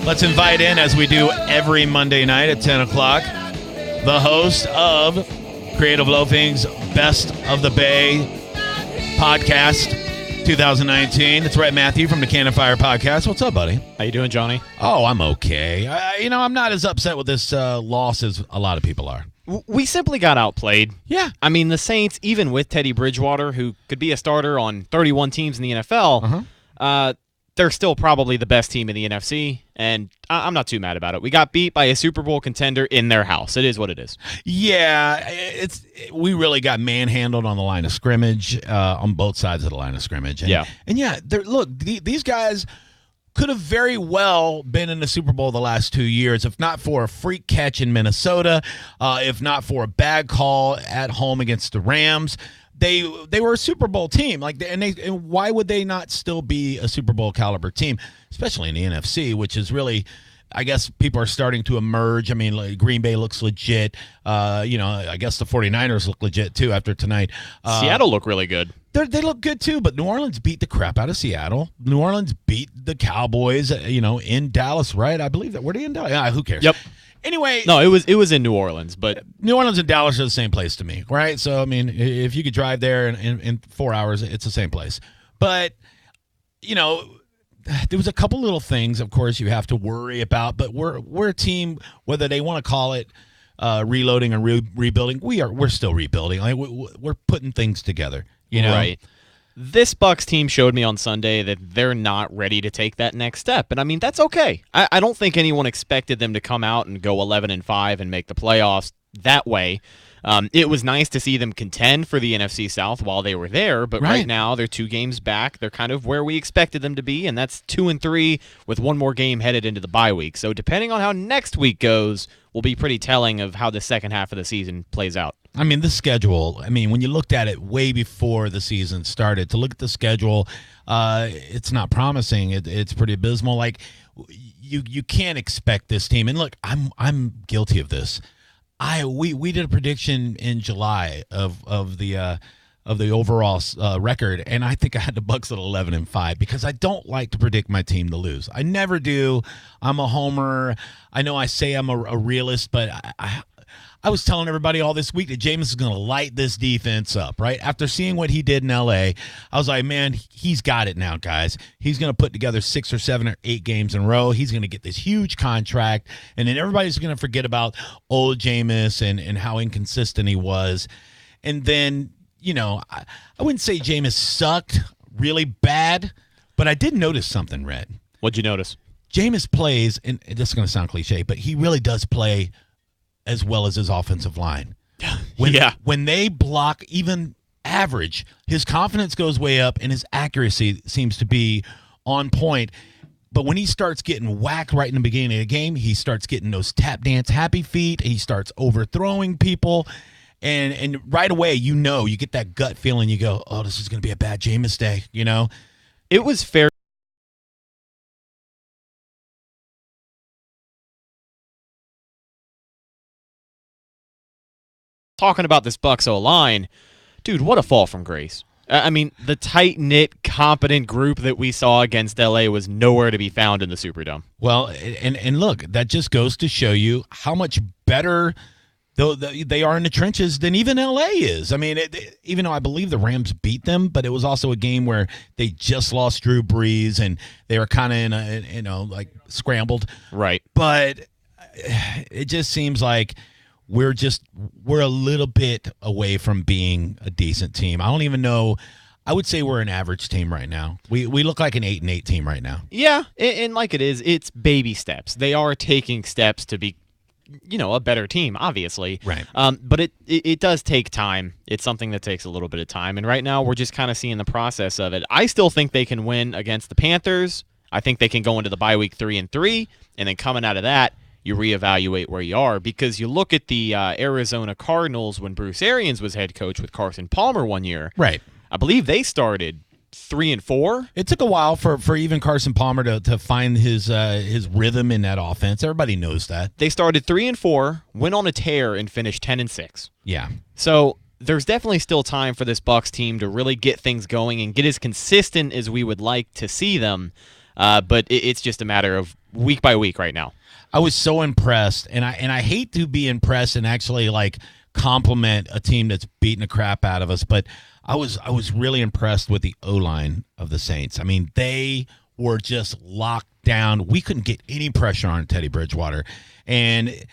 Let's invite in, as we do every Monday night at 10 o'clock, the host of Creative Loafing's Best of the Bay podcast 2019. It's Rhett Matthew from the Cannon Fire podcast. What's up, buddy? How you doing, Johnny? Oh, I'm okay. I'm not as upset with this loss as a lot of people are. We simply got outplayed. Yeah. I mean, the Saints, even with Teddy Bridgewater, who could be a starter on 31 teams in the NFL, they're still probably the best team in the NFC, and I'm not too mad about it. We got beat by a Super Bowl contender in their house. It is what it is. Yeah, we really got manhandled on the line of scrimmage, on both sides of the line of scrimmage. These guys could have very well been in the Super Bowl the last 2 years, if not for a freak catch in Minnesota, if not for a bad call at home against the Rams. They were a Super Bowl team, and why would they not still be a Super Bowl caliber team, especially in the NFC, which is really, I guess people are starting to emerge. I mean, Green Bay looks legit. I guess the 49ers look legit too after tonight. Seattle look really good. They look good too, but New Orleans beat the crap out of Seattle. New Orleans beat the Cowboys, in Dallas, right? I believe that. Were they in Dallas? Yeah, who cares? Yep. Anyway, no, it was in New Orleans, but New Orleans and Dallas are the same place to me, right? So I mean, if you could drive there in 4 hours, it's the same place. But there was a couple little things, of course, you have to worry about. But we're a team, whether they want to call it reloading or rebuilding, we're still rebuilding. We're putting things together, Right. This Bucs team showed me on Sunday that they're not ready to take that next step. And, I mean, that's okay. I don't think anyone expected them to come out and go 11-5 and make the playoffs that way. It was nice to see them contend for the NFC South while they were there, but right now they're 2 games back. They're kind of where we expected them to be, and that's 2-3 with one more game headed into the bye week. So depending on how next week goes will be pretty telling of how the second half of the season plays out. I mean, the schedule, when you looked at it way before the season started, to look at the schedule, it's not promising. It's pretty abysmal. You can't expect this team. And look, I'm guilty of this. We did a prediction in July of the overall record, and I think I had the Bucs at 11-5 because I don't like to predict my team to lose. I never do. I'm a homer. I know I say I'm a realist, but I was telling everybody all this week that Jameis is going to light this defense up, right? After seeing what he did in L.A., I was like, man, he's got it now, guys. He's going to put together 6 or 7 or 8 games in a row. He's going to get this huge contract, and then everybody's going to forget about old Jameis and how inconsistent he was. And then, I wouldn't say Jameis sucked really bad, but I did notice something, Rhett. What'd you notice? Jameis plays, and this is going to sound cliche, but he really does play as well as his offensive line. When they block even average, his confidence goes way up and his accuracy seems to be on point. But when he starts getting whacked right in the beginning of the game, he starts getting those tap dance happy feet. He starts overthrowing people. And right away, you get that gut feeling. You go, oh, this is going to be a bad Jameis day, It was fair. Talking about this Bucs O-line, dude, what a fall from grace. The tight-knit, competent group that we saw against L.A. was nowhere to be found in the Superdome. Well, and look, that just goes to show you how much better they are in the trenches than even L.A. is. Even though I believe the Rams beat them, but it was also a game where they just lost Drew Brees, and they were kind of in a, scrambled. Right. But it just seems like we're a little bit away from being a decent team. I don't even know. I would say we're an average team right now. We look like an 8-8 team right now. Yeah, and like it's baby steps. They are taking steps to be, a better team, obviously. Right. But it does take time. It's something that takes a little bit of time. And right now we're just kind of seeing the process of it. I still think they can win against the Panthers. I think they can go into the bye week 3-3, and then coming out of that, you reevaluate where you are, because you look at the Arizona Cardinals when Bruce Arians was head coach with Carson Palmer one year. Right. I believe they started 3-4. It took a while for even Carson Palmer to find his rhythm in that offense. Everybody knows that. They started 3-4, went on a tear, and finished 10-6. Yeah. So there's definitely still time for this Bucs team to really get things going and get as consistent as we would like to see them. But it's just a matter of week by week right now. I was so impressed, and I hate to be impressed and actually like compliment a team that's beating the crap out of us, but I was really impressed with the O-line of the Saints. I mean, they were just locked down. We couldn't get any pressure on Teddy Bridgewater, and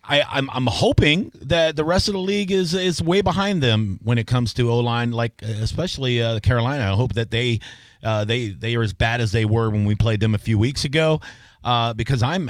I'm hoping that the rest of the league is way behind them when it comes to O-line, like especially Carolina. I hope that they are as bad as they were when we played them a few weeks ago, because I'm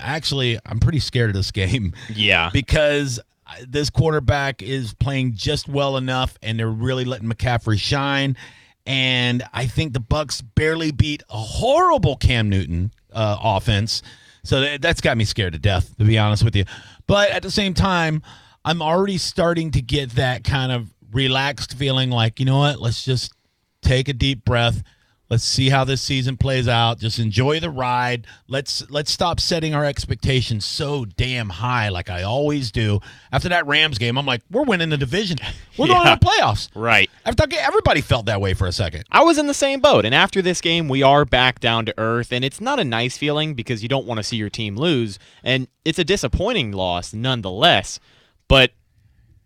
pretty scared of this game. Yeah, because this quarterback is playing just well enough, and they're really letting McCaffrey shine. And I think the Bucs barely beat a horrible Cam Newton offense. So that's got me scared to death, to be honest with you. But at the same time, I'm already starting to get that kind of relaxed feeling like, you know what, let's just take a deep breath. Let's see how this season plays out. Just enjoy the ride. Let's stop setting our expectations so damn high like I always do. After that Rams game, I'm like, we're winning the division. We're going to the playoffs. Right. I thought everybody felt that way for a second. I was in the same boat, and after this game, we are back down to earth, and it's not a nice feeling because you don't want to see your team lose, and it's a disappointing loss nonetheless. But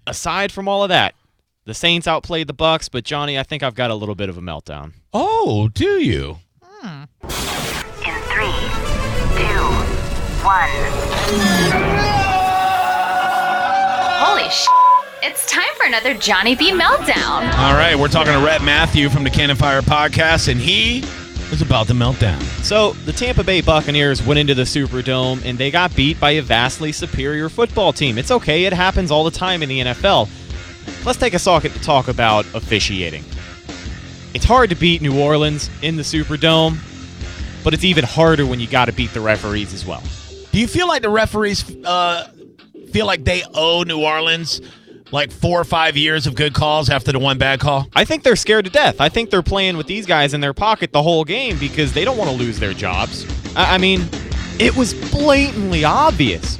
aside from all of that, the Saints outplayed the Bucs, but Johnny, I think I've got a little bit of a meltdown. Oh, do you? In 3, 2, 1. Holy sh! It's time for another Johnny B meltdown. All right, we're talking to Rhett Matthew from the Cannon Fire podcast, and he is about to melt down. So the Tampa Bay Buccaneers went into the Superdome, and they got beat by a vastly superior football team. It's okay. It happens all the time in the NFL. Let's take a second to talk about officiating. It's hard to beat New Orleans in the Superdome, but it's even harder when you got to beat the referees as well. Do you feel like the referees feel like they owe New Orleans like 4 or 5 years of good calls after the one bad call? I think they're scared to death. I think they're playing with these guys in their pocket the whole game because they don't want to lose their jobs. I mean, it was blatantly obvious.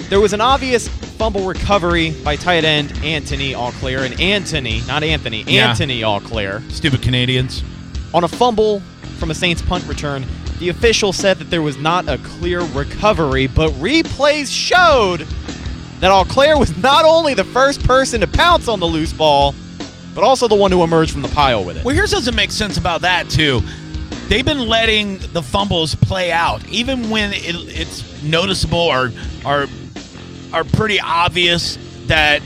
There was an obvious fumble recovery by tight end Anthony Auclair, and Anthony Auclair. Stupid Canadians. On a fumble from a Saints punt return, the official said that there was not a clear recovery, but replays showed that Auclair was not only the first person to pounce on the loose ball, but also the one who emerged from the pile with it. Well, here's doesn't make sense about that, too. They've been letting the fumbles play out, even when it's noticeable or are pretty obvious that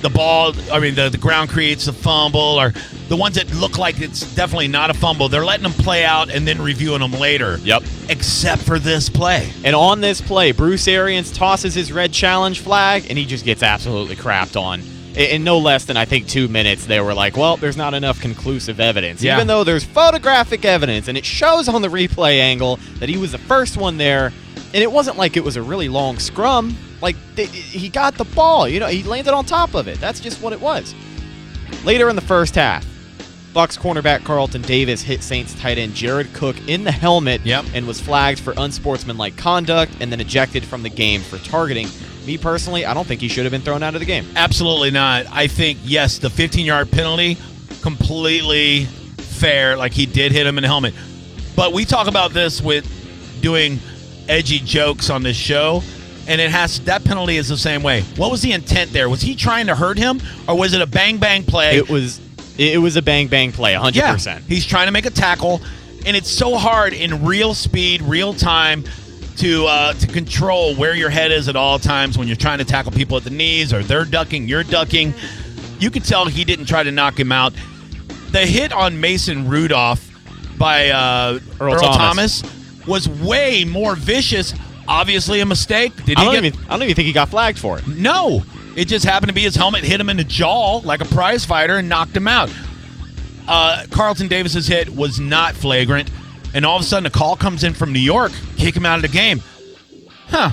the ground creates the fumble, or the ones that look like it's definitely not a fumble. They're letting them play out and then reviewing them later. Yep. Except for this play. And on this play, Bruce Arians tosses his red challenge flag, and he just gets absolutely crapped on. In no less than, I think, 2 minutes, they were like, well, there's not enough conclusive evidence. Yeah. Even though there's photographic evidence, and it shows on the replay angle that he was the first one there, and it wasn't like it was a really long scrum. Like, he got the ball. You know, he landed on top of it. That's just what it was. Later in the first half, Bucs cornerback Carlton Davis hit Saints tight end Jared Cook in the helmet and was flagged for unsportsmanlike conduct and then ejected from the game for targeting. Me personally, I don't think he should have been thrown out of the game. Absolutely not. I think, yes, the 15-yard penalty, completely fair. Like, he did hit him in the helmet. But we talk about this with doing edgy jokes on this show, and that penalty is the same way. What was the intent there? Was he trying to hurt him, or was it a bang-bang play? It was a bang-bang play, 100%. Yeah, he's trying to make a tackle, and it's so hard in real speed, real time, to control where your head is at all times when you're trying to tackle people at the knees, or they're ducking, you're ducking. You could tell he didn't try to knock him out. The hit on Mason Rudolph by Earl Thomas was way more vicious. Obviously a mistake. I don't even think he got flagged for it. No. It just happened to be his helmet hit him in the jaw like a prize fighter and knocked him out. Carlton Davis's hit was not flagrant, and all of a sudden a call comes in from New York, kick him out of the game. Huh.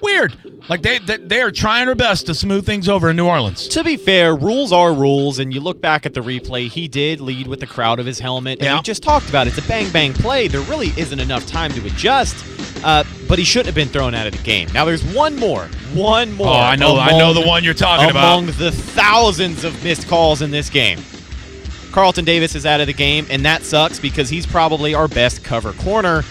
Weird. Like they are trying their best to smooth things over in New Orleans. To be fair, rules are rules, and you look back at the replay, he did lead with the crowd of his helmet, and we just talked about it. It's a bang-bang play. There really isn't enough time to adjust, but he shouldn't have been thrown out of the game. Now there's one more. Oh, I know the one you're talking about. Among the thousands of missed calls in this game. Carlton Davis is out of the game, and that sucks because he's probably our best cover corner.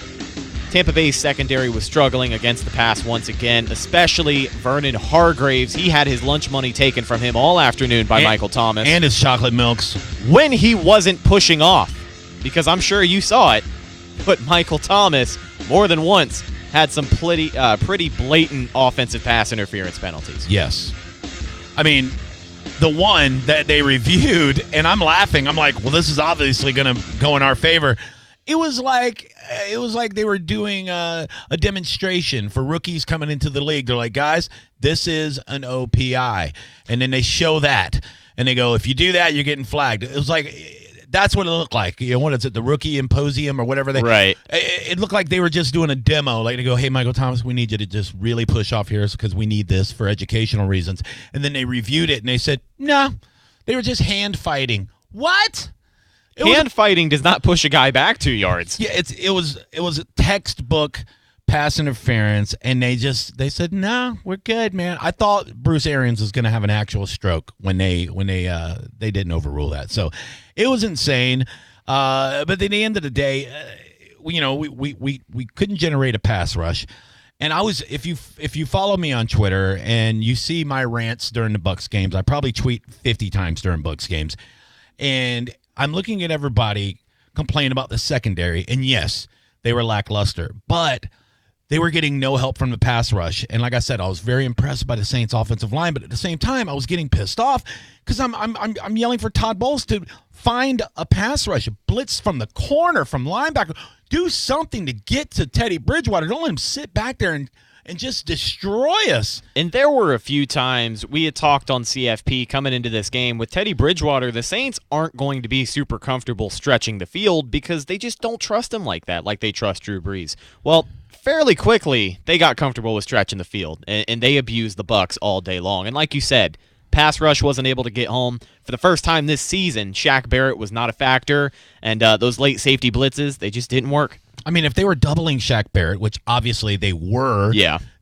Tampa Bay's secondary was struggling against the pass once again, especially Vernon Hargraves. He had his lunch money taken from him all afternoon by Michael Thomas. And his chocolate milks. When he wasn't pushing off, because I'm sure you saw it, but Michael Thomas, more than once, had some pretty blatant offensive pass interference penalties. Yes. I mean, the one that they reviewed, and I'm laughing. I'm like, well, this is obviously going to go in our favor. It was like they were doing a demonstration for rookies coming into the league. They're like, guys, this is an OPI. And then they show that. And they go, if you do that, you're getting flagged. It was like, that's what it looked like. You know, what is it, the rookie symposium or whatever? Right. It looked like they were just doing a demo. Like, they go, hey, Michael Thomas, we need you to just really push off here because we need this for educational reasons. And then they reviewed it, and they said, no, they were just hand fighting. What? Hand fighting does not push a guy back 2 yards. Yeah, it was a textbook pass interference, and they said, no, we're good, man. I thought Bruce Arians was going to have an actual stroke when they didn't overrule that. So it was insane. But at the end of the day, we couldn't generate a pass rush. And if you follow me on Twitter and you see my rants during the Bucs games, I probably tweet 50 times during Bucs games, and I'm looking at everybody complain about the secondary, and yes, they were lackluster, but they were getting no help from the pass rush. And like I said, I was very impressed by the Saints' offensive line, but at the same time, I was getting pissed off because I'm yelling for Todd Bowles to find a pass rush, a blitz from the corner, from linebacker, do something to get to Teddy Bridgewater. Don't let him sit back there and just destroy us. And there were a few times we had talked on CFP coming into this game with Teddy Bridgewater. The Saints aren't going to be super comfortable stretching the field because they just don't trust him like that, like they trust Drew Brees. Well, fairly quickly, they got comfortable with stretching the field, and they abused the Bucs all day long. And like you said, pass rush wasn't able to get home. For the first time this season, Shaq Barrett was not a factor, and those late safety blitzes, they just didn't work. I mean, if they were doubling Shaq Barrett, which obviously they were,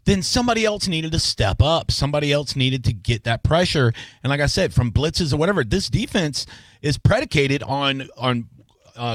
then somebody else needed to step up. Somebody else needed to get that pressure. And like I said, from blitzes or whatever, this defense is predicated on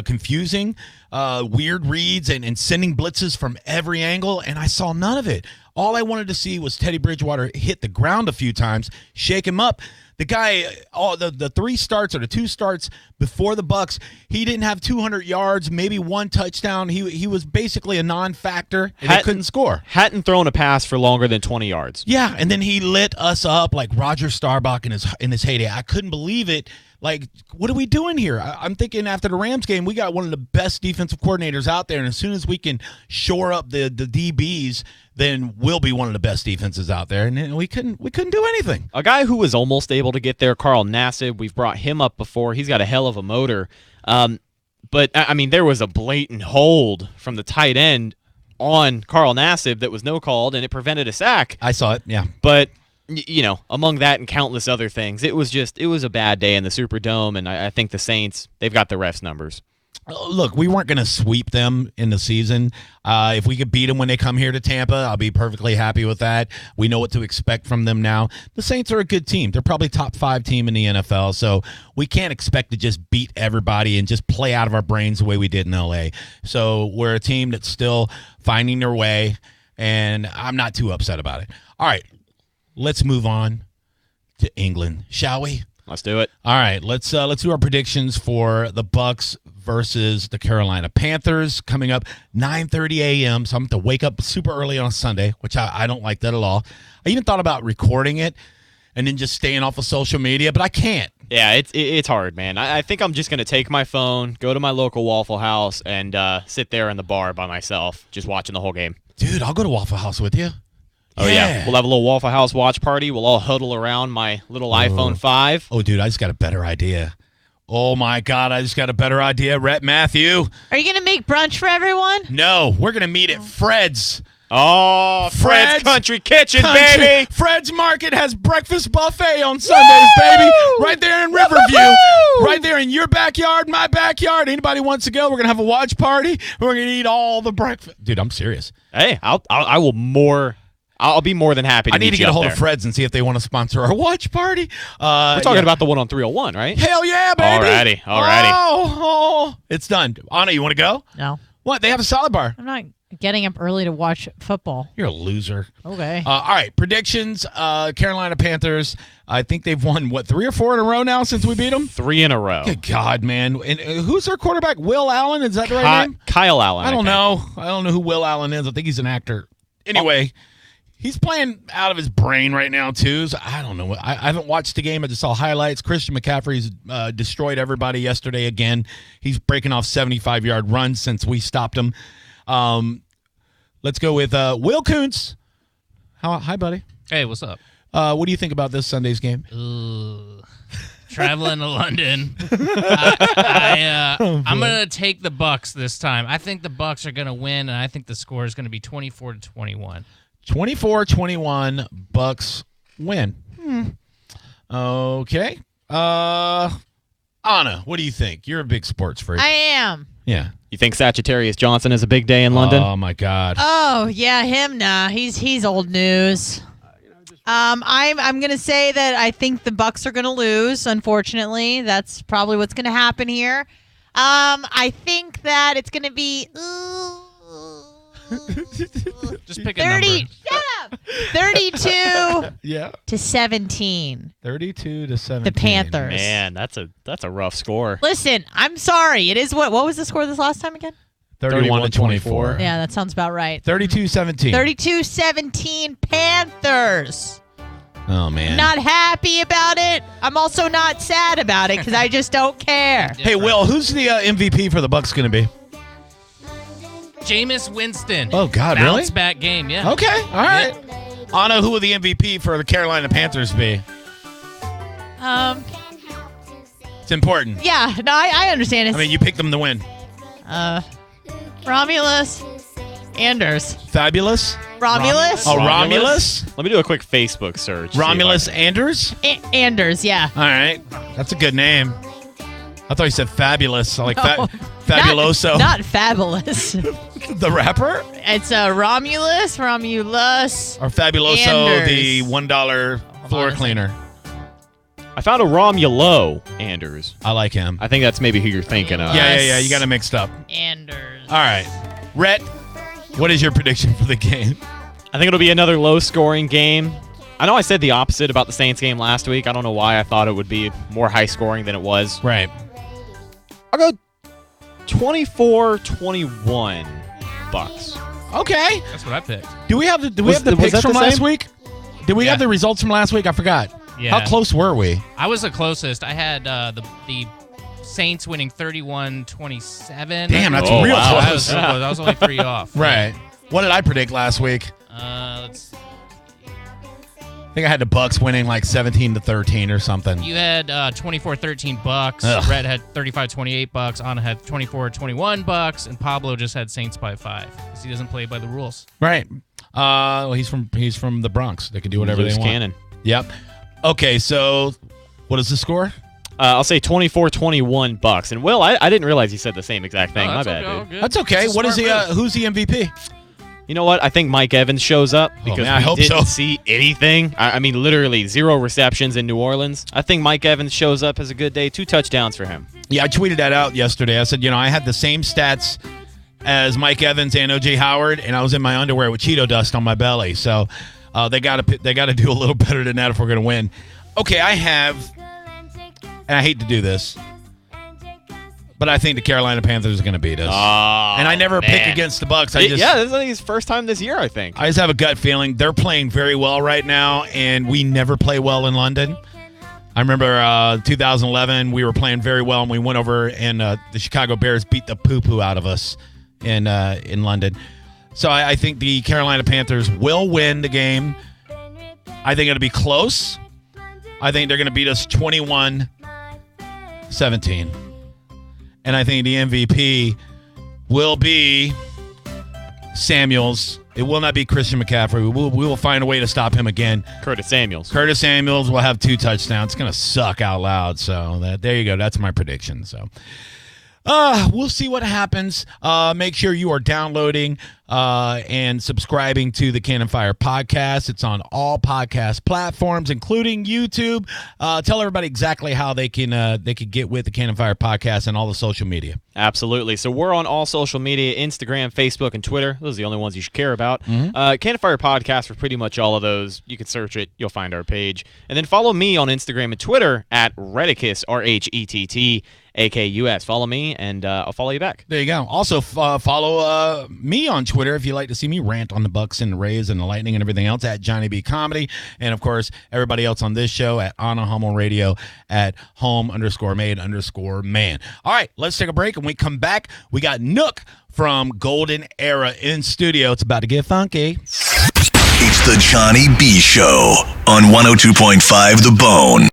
confusing weird reads and sending blitzes from every angle, and I saw none of it. All I wanted to see was Teddy Bridgewater hit the ground a few times, shake him up. The guy, the 3 starts or the 2 starts before the Bucs, he didn't have 200 yards, maybe 1 touchdown. He was basically a non-factor, and they couldn't score. Hadn't thrown a pass for longer than 20 yards. Yeah, and then he lit us up like Roger Staubach in his heyday. I couldn't believe it. Like, what are we doing here? I'm thinking after the Rams game, we got one of the best defensive coordinators out there, and as soon as we can shore up the DBs, then we'll be one of the best defenses out there. And we couldn't do anything. A guy who was almost able to get there, Carl Nassib, we've brought him up before. He's got a hell of a motor. But, I mean, there was a blatant hold from the tight end on Carl Nassib that was no called, and it prevented a sack. I saw it, yeah. But among that and countless other things, it was a bad day in the Superdome, and I think the Saints, they've got the refs' numbers. Look, we weren't going to sweep them in the season. If we could beat them when they come here to Tampa, I'll be perfectly happy with that. We know what to expect from them now. The Saints are a good team. They're probably top 5 team in the NFL, so we can't expect to just beat everybody and just play out of our brains the way we did in L.A. So we're a team that's still finding their way, and I'm not too upset about it. All right. Let's move on to England, shall we? Let's do it. All right, let's do our predictions for the Bucs versus the Carolina Panthers coming up 9:30 a.m. So I'm going to wake up super early on a Sunday, which I don't like that at all. I even thought about recording it and then just staying off of social media, but I can't. Yeah, it's hard, man. I think I'm just going to take my phone, go to my local Waffle House, and sit there in the bar by myself, just watching the whole game. Dude, I'll go to Waffle House with you. Oh, yeah. We'll have a little Waffle House watch party. We'll all huddle around my little iPhone 5. Oh, dude, I just got a better idea. Oh, my God, I just got a better idea. Rhett Matthew. Are you going to make brunch for everyone? No, we're going to meet at Fred's. Oh, Fred's Country Kitchen, baby. Fred's Market has breakfast buffet on Sundays, baby. Right there in Riverview. Woo-hoo! Right there in your backyard, my backyard. Anybody wants to go, we're going to have a watch party. We're going to eat all the breakfast. Dude, I'm serious. Hey, I I'll be more than happy to I need meet to you get a up hold there. of Fred's and see if they want to sponsor our watch party. We're talking about the one on 301, right? Hell yeah, baby. Alrighty. Oh, it's done. Anna, you want to go? No, What? They have a salad bar. I'm not getting up early to watch football. You're a loser. Okay. All right, predictions. Carolina Panthers. I think they've won, 3 or 4 in a row now since we beat them? 3 in a row. Good God, man. And who's their quarterback? Will Allen? Is that the right name? Kyle Allen. I don't think. know. I don't know who Will Allen is. I think he's an actor. Anyway, he's playing out of his brain right now, too. So I don't know. I haven't watched the game. I just saw highlights. Christian McCaffrey's destroyed everybody yesterday again. He's breaking off 75-yard runs since we stopped him. Let's go with Will Kuntz. Hi, buddy. Hey, what's up? What do you think about this Sunday's game? Ooh, traveling to London. I'm gonna take the Bucs this time. I think the Bucs are gonna win, and I think the score is gonna be 24-21. 24-21, Bucks win. Okay. Anna, what do you think? You're a big sports freak. I am. Yeah. You think Sagittarius Johnson is a big day in London? Oh my God. Oh yeah, him. Nah, he's old news. I'm gonna say that I think the Bucs are gonna lose. Unfortunately, that's probably what's gonna happen here. I think that it's gonna be Just pick a 30. number. Shut up. 32 Yeah. to 17. 32 to 17. The Panthers. Man, that's a rough score. Listen, I'm sorry. It is what was the score this last time again? 31 to 24. Yeah, that sounds about right. 32-17. 32-17 Panthers. Oh man. Not happy about it. I'm also not sad about it because I just don't care. Hey, Will, who's the MVP for the Bucks going to be? Jameis Winston. Oh, God, really? Bounce back game, yeah. Okay. All right. Anna, who will the MVP for the Carolina Panthers be? It's important. Yeah, no, I understand. It's, I mean, you picked them to win. Romulus Anders. Fabulous. Romulus? Oh, Romulus? Let me do a quick Facebook search. Romulus Anders? Anders, yeah. All right. That's a good name. I thought you said fabulous. I like No, Fabuloso. Not fabulous. The rapper? It's Romulus. Or Fabuloso, Anders. the $1 floor on a cleaner. I found a Romulo Anders. I like him. I think that's maybe who you're thinking of. Yeah. You got it mixed up. Anders. All right. Rhett, what is your prediction for the game? I think it'll be another low-scoring game. I know I said the opposite about the Saints game last week. I don't know why I thought it would be more high-scoring than it was. Right. I'll go 24-21 Bucks. Okay. That's what I picked. Do we have the Was picks that from the last same? week? Did we have the results from last week? I forgot. Yeah. How close were we? I was the closest. I had the Saints winning 31-27. Damn, that's Oh, real wow. I close. was only 3 off. Right. What did I predict last week? Let's. I think I had the Bucks winning like 17-13 or something. You had 24-13 Bucks. Ugh. Red had 35-28 Bucks. Anna had 24-21 Bucks, and Pablo just had Saints by 5 because he doesn't play by the rules. Right. Well, he's from the Bronx. They can do whatever Loose they want. cannon. Yep. Okay, so what is the score? I'll say 24-21 Bucks. And Will, I didn't realize you said the same exact thing. Oh, My that's bad, okay, all dude. good. That's okay. It's a What is smart the move. who's the MVP? You know what? I think Mike Evans shows up because man, I we hope didn't so. see anything. I mean, literally 0 receptions in New Orleans. I think Mike Evans shows up as a good day. 2 touchdowns for him. Yeah, I tweeted that out yesterday. I said, I had the same stats as Mike Evans and O.J. Howard, and I was in my underwear with Cheeto dust on my belly. So they got to do a little better than that if we're going to win. Okay, I have, and I hate to do this, but I think the Carolina Panthers are going to beat us. And I never pick against the Bucks. This is his first time this year, I think. I just have a gut feeling they're playing very well right now, and we never play well in London. I remember 2011, we were playing very well, and we went over, and the Chicago Bears beat the poo-poo out of us in London. So I think the Carolina Panthers will win the game. I think it'll be close. I think they're going to beat us 21-17. And I think the MVP will be Samuels. It will not be Christian McCaffrey. We will find a way to stop him again. Curtis Samuels. Curtis Samuels will have 2 touchdowns. It's going to suck out loud. So there you go. That's my prediction. So we'll see what happens. Make sure you are downloading and subscribing to the Cannon Fire podcast. It's on all podcast platforms, including YouTube. Tell everybody exactly how they can get with the Cannon Fire podcast and all the social media. Absolutely. So we're on all social media, Instagram, Facebook, and Twitter. Those are the only ones you should care about. Cannon Fire Podcast for pretty much all of those. You can search it. You'll find our page. And then follow me on Instagram and Twitter at Rhetticus, RHETTAKUS. Follow me, and I'll follow you back. There you go. Also, follow me on Twitter if you like to see me rant on the Bucks and the Rays and the Lightning and everything else at Johnny B Comedy. And, of course, everybody else on this show at Anna Hummel Radio at home_made_man. All right, let's take a break. When we come back, we got Nook from Golden Era in studio. It's about to get funky. It's the Johnny B Show on 102.5 The Bone.